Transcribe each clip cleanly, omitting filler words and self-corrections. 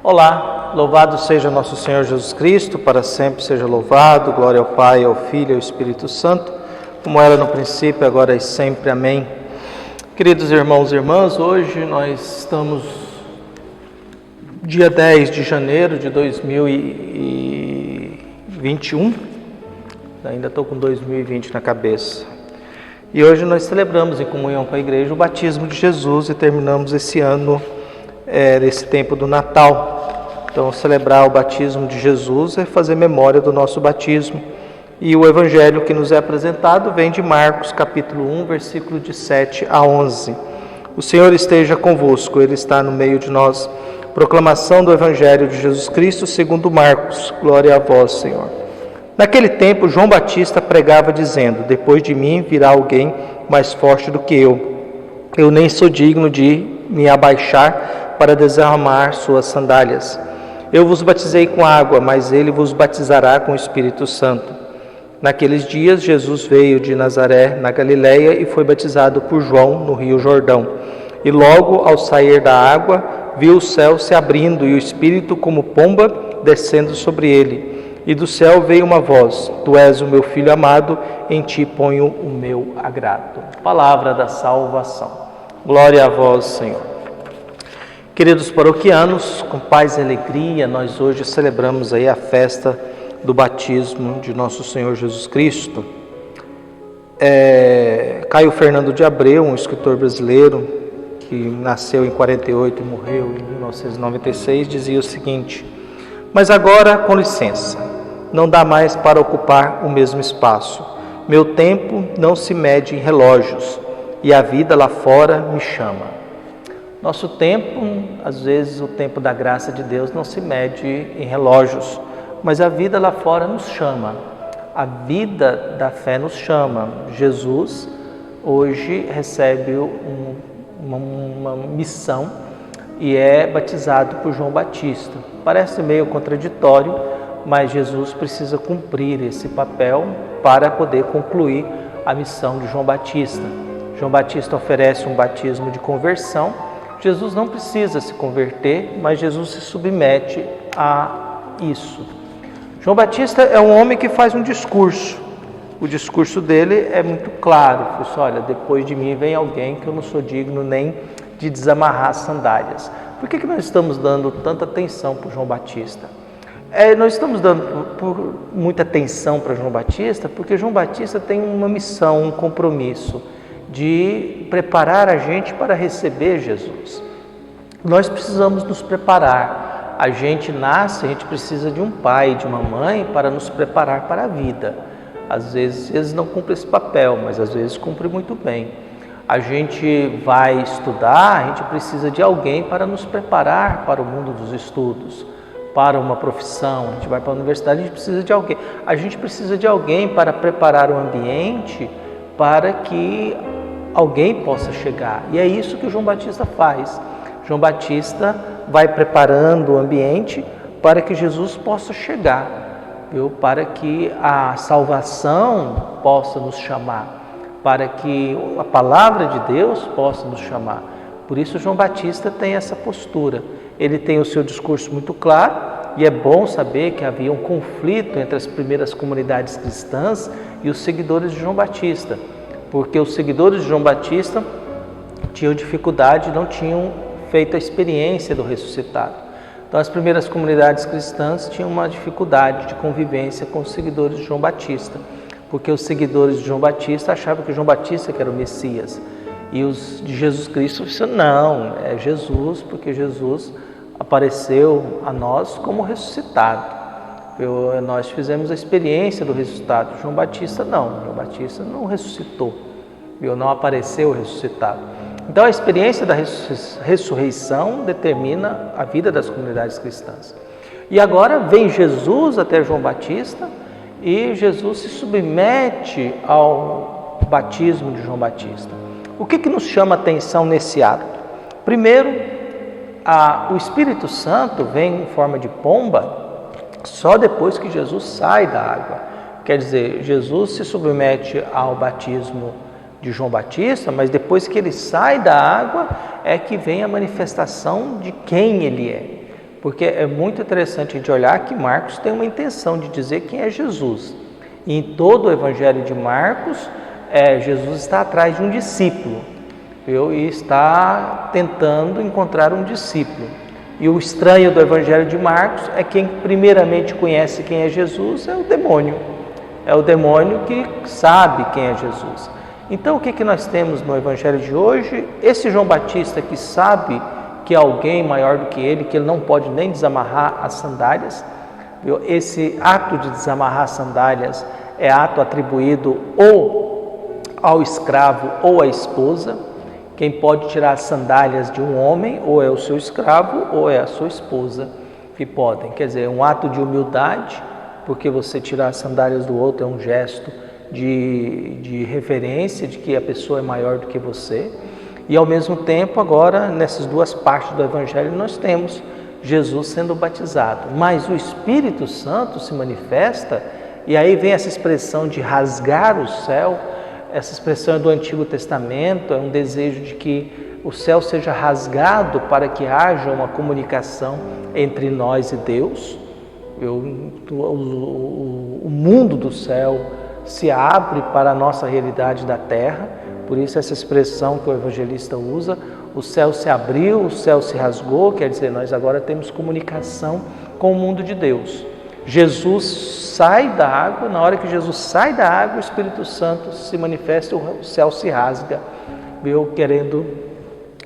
Olá, louvado seja nosso Senhor Jesus Cristo, para sempre seja louvado, glória ao Pai, ao Filho e ao Espírito Santo, como era no princípio, agora e sempre, amém. Queridos irmãos e irmãs, hoje nós estamos dia 10 de janeiro de 2021, ainda estou com 2020 na cabeça, e hoje nós celebramos em comunhão com a igreja o batismo de Jesus e terminamos esse ano, nesse tempo do Natal. Então, celebrar o batismo de Jesus é fazer memória do nosso batismo. E o evangelho que nos é apresentado vem de Marcos, capítulo 1, versículo de 7 a 11. O Senhor esteja convosco, Ele está no meio de nós. Proclamação do evangelho de Jesus Cristo segundo Marcos. Glória a vós, Senhor. Naquele tempo, João Batista pregava dizendo: depois de mim virá alguém mais forte do que eu. Eu nem sou digno de me abaixar para desamar suas sandálias. Eu vos batizei com água, mas ele vos batizará com o Espírito Santo. Naqueles dias, Jesus veio de Nazaré, na Galileia, e foi batizado por João no Rio Jordão. E logo, ao sair da água, viu o céu se abrindo e o Espírito, como pomba, descendo sobre ele. E do céu veio uma voz: Tu és o meu Filho amado, em ti ponho o meu agrado. Palavra da salvação. Glória a vós, Senhor. Queridos paroquianos, com paz e alegria, nós hoje celebramos aí a festa do batismo de nosso Senhor Jesus Cristo. Caio Fernando de Abreu, um escritor brasileiro que nasceu em 48 e morreu em 1996, dizia o seguinte: mas agora, com licença, não dá mais para ocupar o mesmo espaço. Meu tempo não se mede em relógios e a vida lá fora me chama. Nosso tempo, às vezes o tempo da graça de Deus não se mede em relógios, mas a vida lá fora nos chama, a vida da fé nos chama. Jesus hoje recebe uma missão e é batizado por João Batista. Parece meio contraditório, mas Jesus precisa cumprir esse papel para poder concluir a missão de João Batista. João Batista oferece um batismo de conversão. Jesus não precisa se converter, mas Jesus se submete a isso. João Batista é um homem que faz um discurso. O discurso dele é muito claro. Ele diz: olha, depois de mim vem alguém que eu não sou digno nem de desamarrar as sandálias. Por que nós estamos dando tanta atenção para João Batista? Nós estamos dando muita atenção para João Batista porque João Batista tem uma missão, um compromisso de preparar a gente para receber Jesus. Nós precisamos nos preparar. A gente nasce, a gente precisa de um pai, de uma mãe para nos preparar para a vida. Às vezes eles não cumprem esse papel, mas às vezes cumprem muito bem. A gente vai estudar, a gente precisa de alguém para nos preparar para o mundo dos estudos, para uma profissão. A gente vai para a universidade, a gente precisa de alguém. A gente precisa de alguém para preparar o ambiente para que alguém possa chegar. E é isso que o João Batista faz. João Batista vai preparando o ambiente para que Jesus possa chegar, para que a salvação possa nos chamar, para que a palavra de Deus possa nos chamar. Por isso João Batista tem essa postura. Ele tem o seu discurso muito claro, e é bom saber que havia um conflito entre as primeiras comunidades cristãs e os seguidores de João Batista, porque os seguidores de João Batista tinham dificuldade, não tinham feito a experiência do ressuscitado. Então, as primeiras comunidades cristãs tinham uma dificuldade de convivência com os seguidores de João Batista, porque os seguidores de João Batista achavam que João Batista que era o Messias, e os de Jesus Cristo disseram: não, é Jesus, porque Jesus apareceu a nós como ressuscitado. Nós fizemos a experiência do ressuscitado. João Batista não. João Batista não ressuscitou. Não apareceu ressuscitado. Então a experiência da ressurreição determina a vida das comunidades cristãs. E agora vem Jesus até João Batista e Jesus se submete ao batismo de João Batista. O que nos chama a atenção nesse ato? Primeiro, o Espírito Santo vem em forma de pomba só depois que Jesus sai da água. Quer dizer, Jesus se submete ao batismo de João Batista, mas depois que ele sai da água é que vem a manifestação de quem ele é. Porque é muito interessante a gente olhar que Marcos tem uma intenção de dizer quem é Jesus. E em todo o Evangelho de Marcos, Jesus está atrás de um discípulo, e está tentando encontrar um discípulo. E o estranho do Evangelho de Marcos é quem primeiramente conhece quem é Jesus é o demônio. É o demônio que sabe quem é Jesus. Então o que nós temos no Evangelho de hoje? Esse João Batista que sabe que há alguém maior do que ele não pode nem desamarrar as sandálias. Esse ato de desamarrar as sandálias é ato atribuído ou ao escravo ou à esposa. Quem pode tirar as sandálias de um homem ou é o seu escravo ou é a sua esposa que podem. Quer dizer, é um ato de humildade, porque você tirar as sandálias do outro é um gesto de reverência, de que a pessoa é maior do que você. E ao mesmo tempo, agora, nessas duas partes do Evangelho, nós temos Jesus sendo batizado. Mas o Espírito Santo se manifesta, e aí vem essa expressão de rasgar o céu. Essa expressão é do Antigo Testamento, é um desejo de que o céu seja rasgado para que haja uma comunicação entre nós e Deus. O mundo do céu se abre para a nossa realidade da terra, por isso essa expressão que o evangelista usa, o céu se abriu, o céu se rasgou, quer dizer, nós agora temos comunicação com o mundo de Deus. Jesus sai da água, na hora que Jesus sai da água, o Espírito Santo se manifesta, o céu se rasga, querendo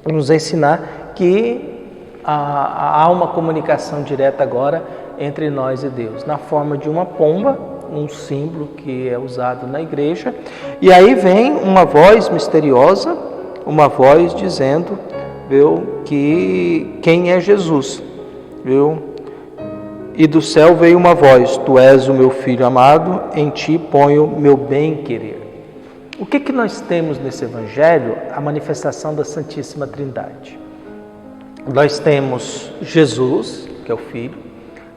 nos ensinar que há uma comunicação direta agora entre nós e Deus, na forma de uma pomba, um símbolo que é usado na igreja, e aí vem uma voz misteriosa, uma voz dizendo, que quem é Jesus, E do céu veio uma voz, tu és o meu filho amado, em ti ponho meu bem-querer. O que nós temos nesse evangelho? A manifestação da Santíssima Trindade. Nós temos Jesus, que é o Filho,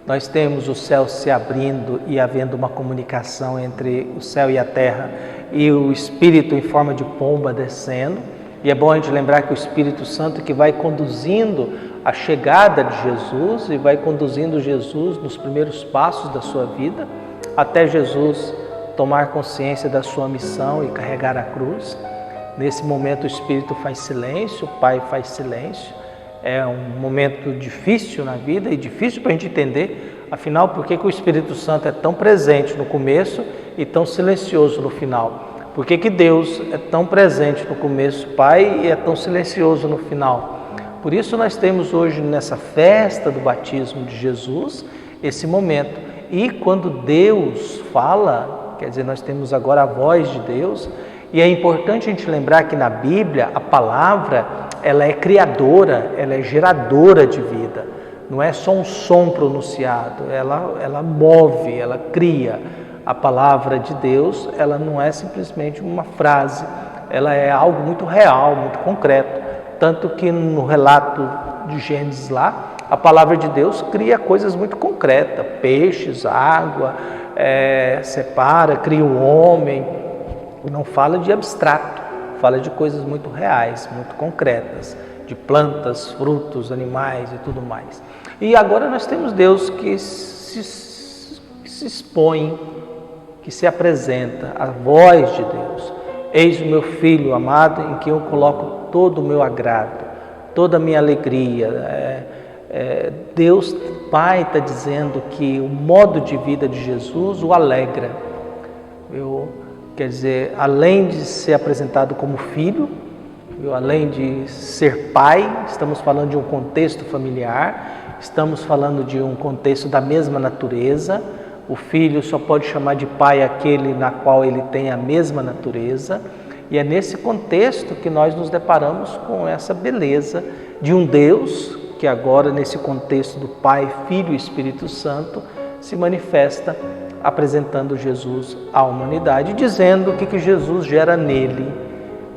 nós temos o céu se abrindo e havendo uma comunicação entre o céu e a terra, e o Espírito em forma de pomba descendo, e é bom a gente lembrar que o Espírito Santo que vai conduzindo a chegada de Jesus e vai conduzindo Jesus nos primeiros passos da sua vida, até Jesus tomar consciência da sua missão e carregar a cruz. Nesse momento o Espírito faz silêncio, o Pai faz silêncio. É um momento difícil na vida e difícil para a gente entender, afinal, por que o Espírito Santo é tão presente no começo e tão silencioso no final? Por que Deus é tão presente no começo, Pai, e é tão silencioso no final? Por isso nós temos hoje, nessa festa do batismo de Jesus, esse momento. E quando Deus fala, quer dizer, nós temos agora a voz de Deus, e é importante a gente lembrar que na Bíblia a palavra, ela é criadora, ela é geradora de vida. Não é só um som pronunciado, ela move, ela cria. A palavra de Deus, ela não é simplesmente uma frase, ela é algo muito real, muito concreto. Tanto que no relato de Gênesis lá, a palavra de Deus cria coisas muito concretas, peixes, água, separa, cria o homem. Não fala de abstrato, fala de coisas muito reais, muito concretas, de plantas, frutos, animais e tudo mais. E agora nós temos Deus que se expõe, que se apresenta, a voz de Deus. Eis o meu Filho amado, em quem eu coloco todo o meu agrado, toda a minha alegria. Deus Pai está dizendo que o modo de vida de Jesus o alegra. Quer dizer, além de ser apresentado como filho, além de ser pai, estamos falando de um contexto familiar, estamos falando de um contexto da mesma natureza. O filho só pode chamar de pai aquele na qual ele tem a mesma natureza. E é nesse contexto que nós nos deparamos com essa beleza de um Deus que agora, nesse contexto do Pai, Filho e Espírito Santo, se manifesta apresentando Jesus à humanidade, dizendo o que Jesus gera nele,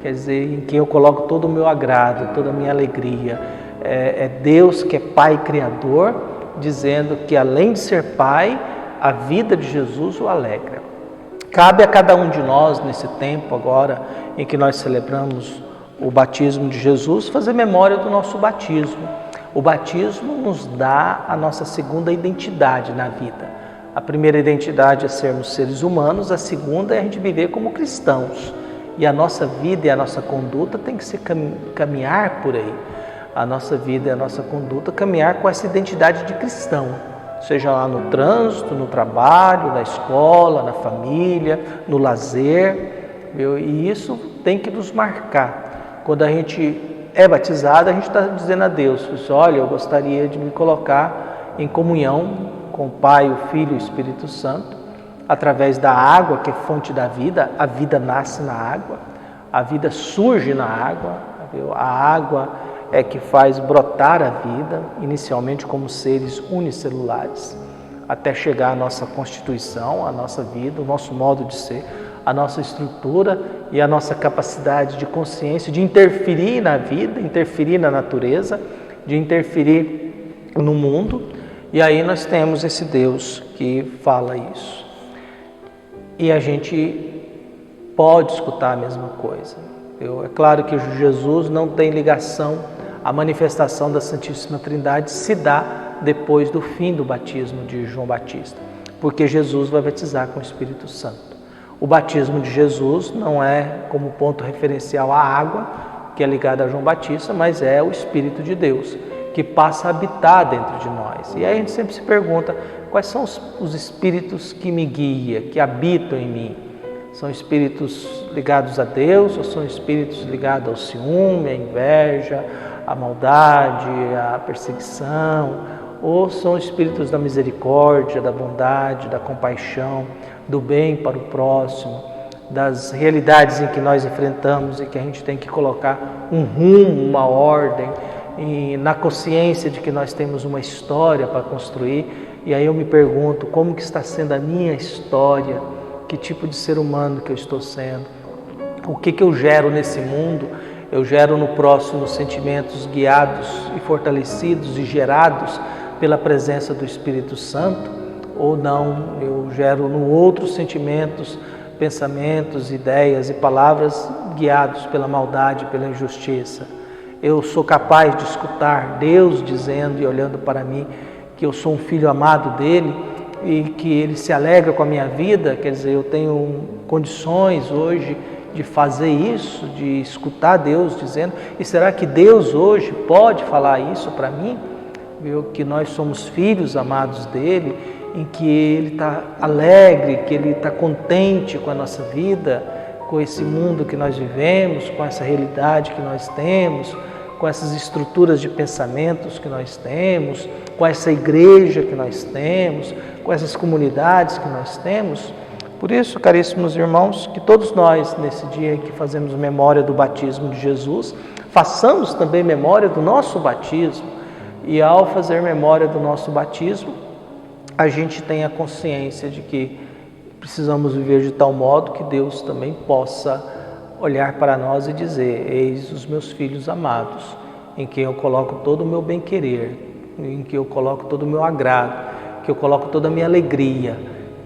quer dizer, em quem eu coloco todo o meu agrado, toda a minha alegria. É Deus que é Pai Criador, dizendo que além de ser Pai, a vida de Jesus o alegra. Cabe a cada um de nós, nesse tempo agora em que nós celebramos o batismo de Jesus, fazer memória do nosso batismo. O batismo nos dá a nossa segunda identidade na vida. A primeira identidade é sermos seres humanos, a segunda é a gente viver como cristãos. E a nossa vida e a nossa conduta tem que ser caminhar por aí. A nossa vida e a nossa conduta caminhar com essa identidade de cristão. Seja lá no trânsito, no trabalho, na escola, na família, no lazer. E isso tem que nos marcar. Quando a gente é batizado, a gente está dizendo a Deus, olha, eu gostaria de me colocar em comunhão com o Pai, o Filho e o Espírito Santo, através da água, que é fonte da vida. A vida nasce na água, a vida surge na água, a água é que faz brotar a vida, inicialmente como seres unicelulares, até chegar à nossa constituição, à nossa vida, o nosso modo de ser, a nossa estrutura e a nossa capacidade de consciência, de interferir na vida, interferir na natureza, de interferir no mundo. E aí nós temos esse Deus que fala isso. E a gente pode escutar a mesma coisa. É claro que Jesus não tem ligação, a manifestação da Santíssima Trindade se dá depois do fim do batismo de João Batista, porque Jesus vai batizar com o Espírito Santo. O batismo de Jesus não é como ponto referencial a água, que é ligada a João Batista, mas é o Espírito de Deus, que passa a habitar dentro de nós. E aí a gente sempre se pergunta, quais são os espíritos que me guiam, que habitam em mim? São espíritos ligados a Deus ou são espíritos ligados ao ciúme, à inveja, à maldade, à perseguição? Ou são espíritos da misericórdia, da bondade, da compaixão, do bem para o próximo, das realidades em que nós enfrentamos e que a gente tem que colocar um rumo, uma ordem, e na consciência de que nós temos uma história para construir. E aí eu me pergunto, como que está sendo a minha história? Que tipo de ser humano que eu estou sendo? O que eu gero nesse mundo? Eu gero no próximo sentimentos guiados e fortalecidos e gerados pela presença do Espírito Santo? Ou não, eu gero no outro sentimentos, pensamentos, ideias e palavras guiados pela maldade, pela injustiça? Eu sou capaz de escutar Deus dizendo e olhando para mim que eu sou um filho amado dele e que ele se alegra com a minha vida? Quer dizer, eu tenho condições hoje de fazer isso, de escutar Deus dizendo. E será que Deus hoje pode falar isso para mim? Que nós somos filhos amados dele, em que ele está alegre, que ele está contente com a nossa vida, com esse mundo que nós vivemos, com essa realidade que nós temos, com essas estruturas de pensamentos que nós temos, com essa igreja que nós temos, com essas comunidades que nós temos. Por isso, caríssimos irmãos, que todos nós, nesse dia em que fazemos memória do batismo de Jesus, façamos também memória do nosso batismo. E ao fazer memória do nosso batismo, a gente tem a consciência de que precisamos viver de tal modo que Deus também possa olhar para nós e dizer: eis os meus filhos amados, em quem eu coloco todo o meu bem-querer, em que eu coloco todo o meu agrado, que eu coloco toda a minha alegria,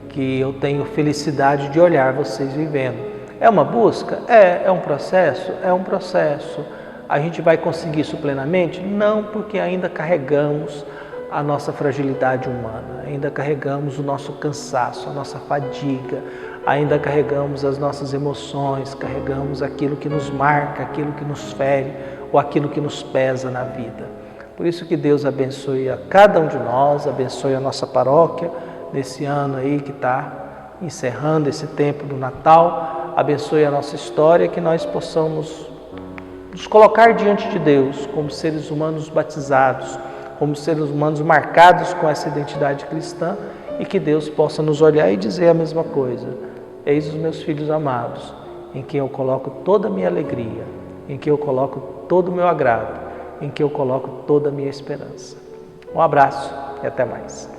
que eu tenho felicidade de olhar vocês vivendo. É uma busca? É um processo? É um processo. A gente vai conseguir isso plenamente? Não, porque ainda carregamos a nossa fragilidade humana, ainda carregamos o nosso cansaço, a nossa fadiga, ainda carregamos as nossas emoções, carregamos aquilo que nos marca, aquilo que nos fere ou aquilo que nos pesa na vida. Por isso que Deus abençoe a cada um de nós, abençoe a nossa paróquia nesse ano aí que está encerrando esse tempo do Natal, abençoe a nossa história, que nós possamos nos colocar diante de Deus como seres humanos batizados, como seres humanos marcados com essa identidade cristã, e que Deus possa nos olhar e dizer a mesma coisa: eis os meus filhos amados, em quem eu coloco toda a minha alegria, em quem eu coloco todo o meu agrado, em quem eu coloco toda a minha esperança. Um abraço e até mais.